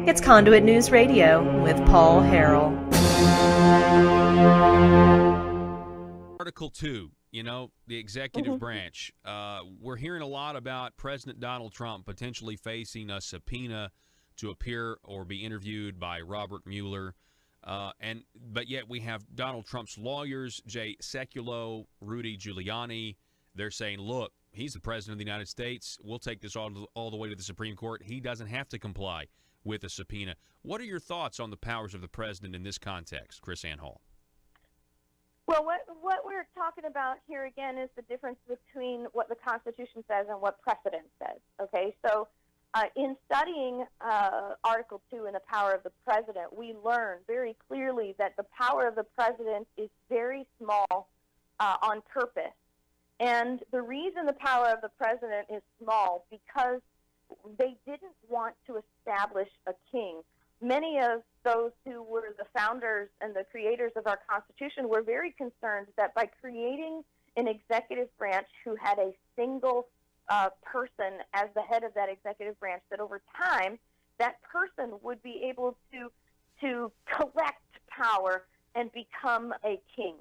It's Conduit News Radio with Paul Harrell. Article 2, the executive branch. We're hearing a lot about President Donald Trump potentially facing a subpoena to appear or be interviewed by Robert Mueller. But yet we have Donald Trump's lawyers, Jay Sekulow, Rudy Giuliani. They're saying, look, he's the president of the United States. We'll take this all the way to the Supreme Court. He doesn't have to comply with a subpoena. What are your thoughts on the powers of the president in this context, KrisAnne Hall? Well, what we're talking about here again is the difference between what the Constitution says and what precedent says. Okay, so in studying Article 2 and the power of the president, we learn very clearly that the power of the president is very small on purpose. And the reason the power of the president is small because they didn't want to establish a king. Many of those who were the founders and the creators of our Constitution were very concerned that by creating an executive branch who had a single person as the head of that executive branch, that over time that person would be able to collect power and become a king.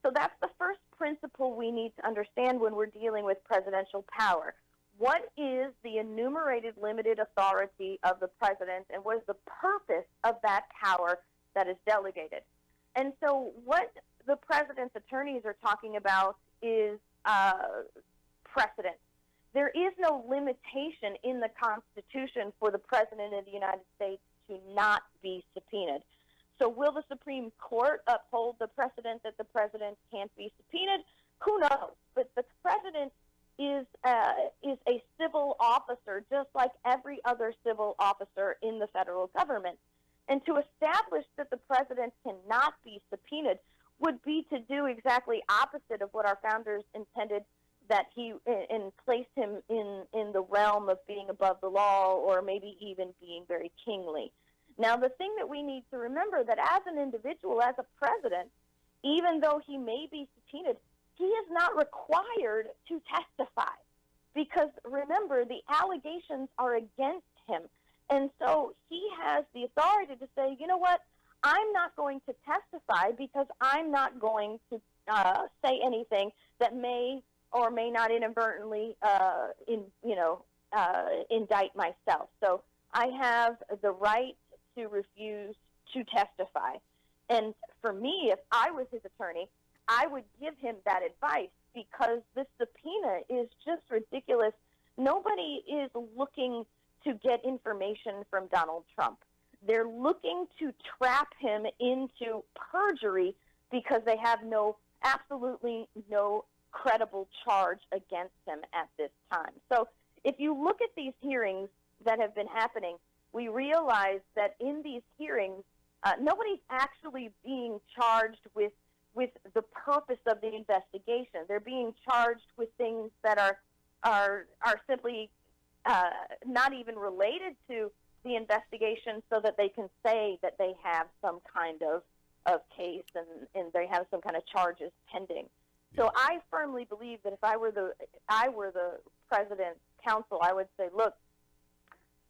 So that's the first principle we need to understand when we're dealing with presidential power. What is the enumerated limited authority of the president, and what is the purpose of that power that is delegated? And so what the president's attorneys are talking about is precedent. There is no limitation in the Constitution for the president of the United States to not be subpoenaed. So will the Supreme Court uphold the precedent that the president can't be subpoenaed? Who knows? But the president is a civil officer, just like every other civil officer in the federal government. And to establish that the president cannot be subpoenaed would be to do exactly opposite of what our founders intended, that he and placed him in the realm of being above the law, or maybe even being very kingly. Now, the thing that we need to remember, that as an individual, as a president, even though he may be subpoenaed, he is not required to testify, because remember, the allegations are against him. And so he has the authority to say, you know what, I'm not going to testify because I'm not going to say anything that may or may not inadvertently indict myself. So I have the right to refuse to testify. And for me, if I was his attorney, I would give him that advice, because this subpoena is just ridiculous. Nobody is looking to get information from Donald Trump. They're looking to trap him into perjury because they have absolutely no credible charge against him at this time. So if you look at these hearings that have been happening, we realize that in these hearings, nobody's actually being charged with the purpose of the investigation. They're being charged with things that are simply not even related to the investigation, so that they can say that they have some kind of case and they have some kind of charges pending. So I firmly believe that if I were the president's counsel, I would say, look,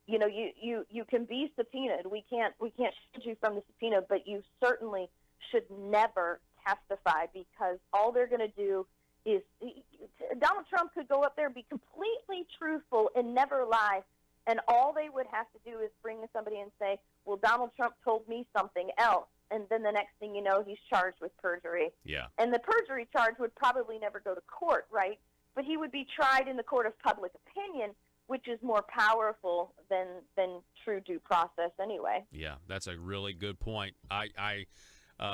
you can be subpoenaed. We can't shoot you from the subpoena, but you certainly should never testify, because all they're going to do is Donald Trump could go up there and be completely truthful and never lie, and all they would have to do is bring somebody and say, well, Donald Trump told me something else, and then the next thing you know, he's charged with perjury. Yeah. And the perjury charge would probably never go to court, right? But he would be tried in the court of public opinion, which is more powerful than true due process anyway. Yeah, that's a really good point. I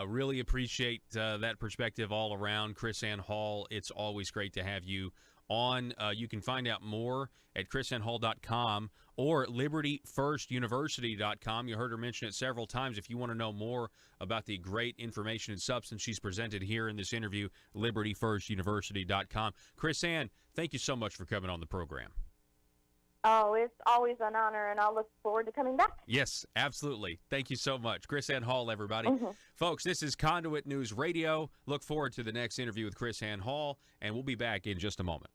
really appreciate that perspective all around. KrisAnne Hall, it's always great to have you on. You can find out more at KrisAnneHall.com or LibertyFirstUniversity.com. You heard her mention it several times. If you want to know more about the great information and substance she's presented here in this interview, LibertyFirstUniversity.com. KrisAnne, thank you so much for coming on the program. Oh, it's always an honor, and I'll look forward to coming back. Yes, absolutely. Thank you so much. KrisAnne Hall, everybody. Folks, this is Conduit News Radio. Look forward to the next interview with KrisAnne Hall, and we'll be back in just a moment.